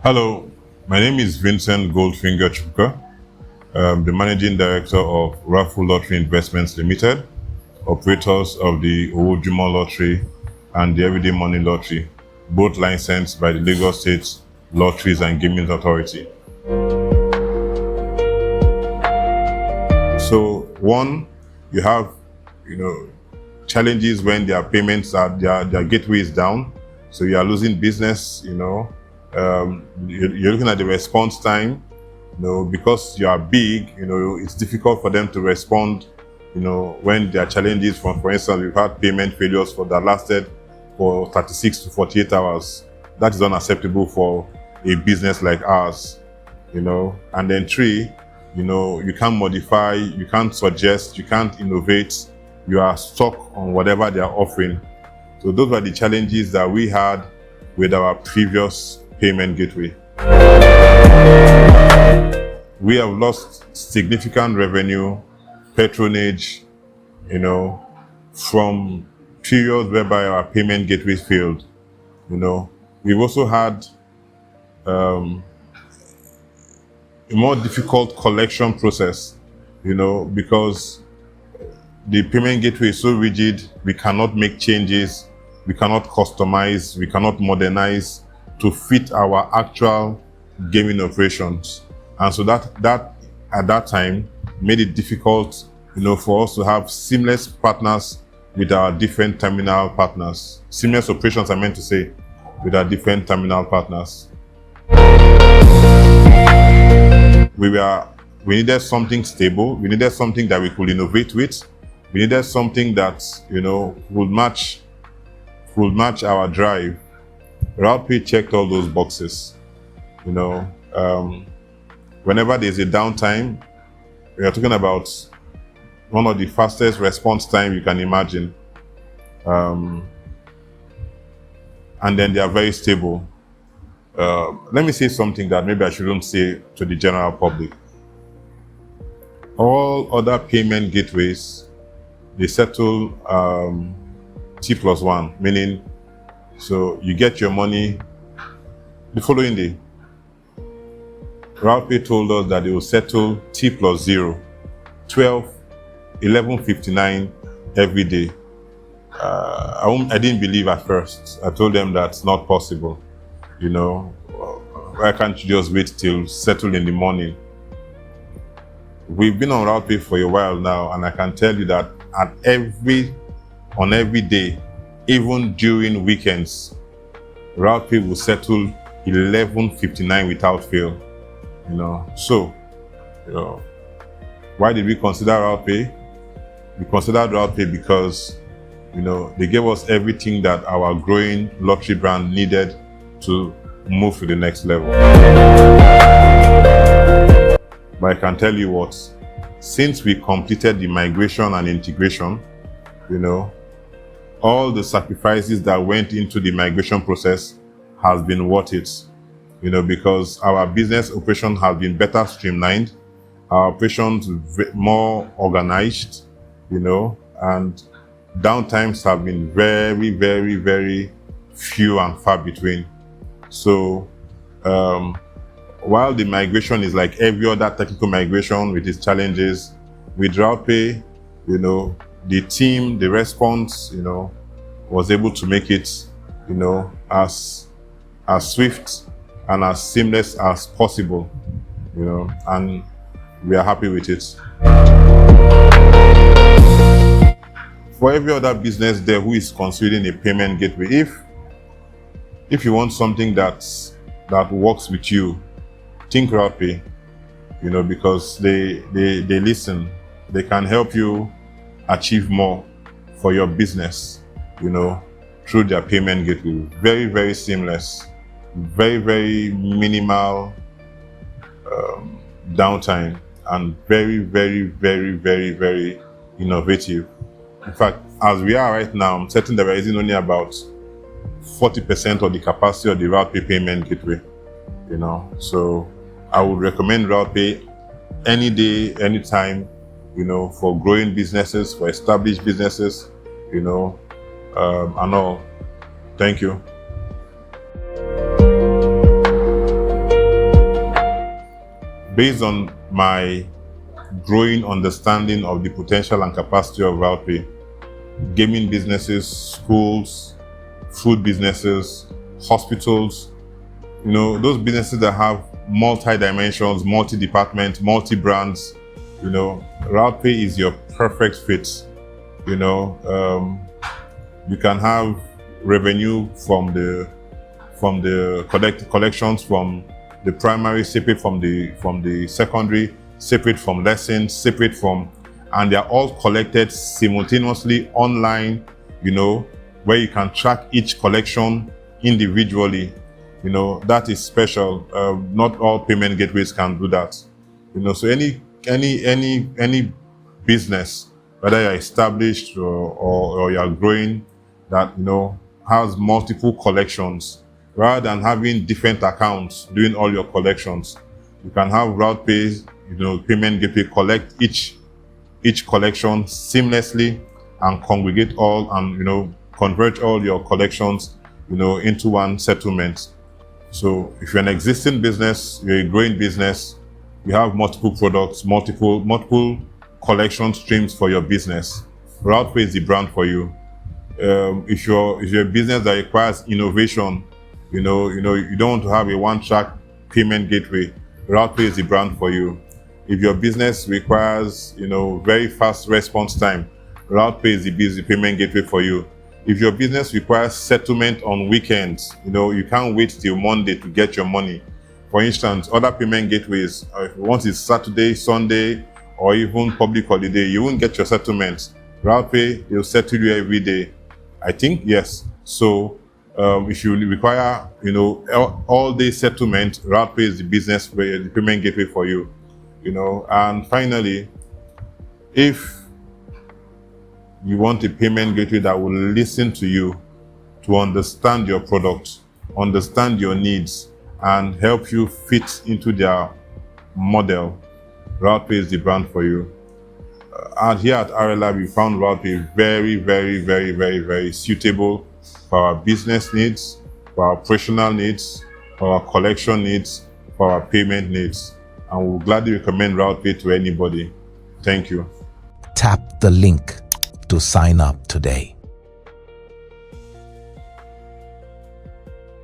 Hello, my name is Vincent Chukwuka. I'm the Managing Director of Raffle Lottery Investments Limited, operators of the Owojumọ Lottery and the Everyday Money Lottery, both licensed by the Lagos State Lotteries and Gaming Authority. So one, you have, challenges when their payments are, their gateway is down. So you are losing business, you're looking at the response time, because you are big, it's difficult for them to respond, when there are challenges for instance, we've had payment failures that lasted for 36 to 48 hours. That is unacceptable for a business like ours, And then three, you can't modify, you can't suggest, you can't innovate, you are stuck on whatever they are offering. So those were the challenges that we had with our previous payment gateway. We have lost significant revenue, patronage, from periods whereby our payment gateway failed. We've also had a more difficult collection process, because the payment gateway is so rigid, we cannot make changes, we cannot customize, we cannot modernize to fit our actual gaming operations. And so that at that time made it difficult, for us to have seamless partners with our different terminal partners. Seamless operations, I meant to say, with our different terminal partners. We needed something stable. We needed something that we could innovate with. We needed something that, would match our drive. RoutePay checked all those boxes. Whenever there's a downtime, we are talking about one of the fastest response time you can imagine. And then they are very stable. Let me say something that maybe I shouldn't say to the general public. All other payment gateways, they settle T+1, meaning, so you get your money the following day. RoutePay told us that they will settle T+0, 11:59 every day. I didn't believe at first. I told them that's not possible. Why can't you just wait till settle in the morning? We've been on RoutePay for a while now, and I can tell you that on every day, even during weekends, RoutePay will settle 11:59 without fail. So, why did we consider RoutePay? We considered RoutePay because, they gave us everything that our growing lottery brand needed to move to the next level. But I can tell you what, since we completed the migration and integration, all the sacrifices that went into the migration process has been worth it, because our business operation has been better streamlined, our operations more organized, and downtimes have been very, very, very few and far between. So while the migration is like every other technical migration with its challenges, with RoutePay, the team, the response, was able to make it, as swift and as seamless as possible, and we are happy with it. For every other business there who is considering a payment gateway, if you want something that works with you, think RoutePay, because they listen, they can help you achieve more for your business, through their payment gateway. Very, very seamless, very, very minimal downtime, and very, very, very, very, very innovative. In fact, as we are right now, I'm certain that we're using only about 40% of the capacity of the RoutePay payment gateway, So I would recommend RoutePay any day, anytime, for growing businesses, for established businesses, and all. Thank you. Based on my growing understanding of the potential and capacity of RoutePay, gaming businesses, schools, food businesses, hospitals, those businesses that have multi-dimensions, multi-department, multi-brands, RoutePay is your perfect fit. You can have revenue from the collections from the primary, separate from the secondary, separate from lessons, separate from, and they're all collected simultaneously online, where you can track each collection individually. That is special. Not all payment gateways can do that. So any business, whether you're established or you're growing, that has multiple collections, rather than having different accounts doing all your collections, you can have RoutePay, payment gateway collect each collection seamlessly and congregate all and convert all your collections into one settlement. So if you're an existing business, you're a growing business, you have multiple products, multiple collection streams for your business, RoutePay is the brand for you. If you're a business that requires innovation, you don't want to have a one-track payment gateway, RoutePay is the brand for you. If your business requires very fast response time, RoutePay is the payment gateway for you. If your business requires settlement on weekends, you can't wait till Monday to get your money. For instance, other payment gateways, once it's Saturday, Sunday, or even public holiday, you won't get your settlements. RoutePay, they'll settle you every day. I think, yes. So if you require, all-day settlement, RoutePay is the payment gateway for you. And finally, if you want a payment gateway that will listen to you, to understand your product, understand your needs, and help you fit into their model, RoutePay is the brand for you. And here at RLab, we found RoutePay very, very, very, very, very suitable for our business needs, for our operational needs, for our collection needs, for our payment needs. And we'll gladly recommend RoutePay to anybody. Thank you. Tap the link to sign up today.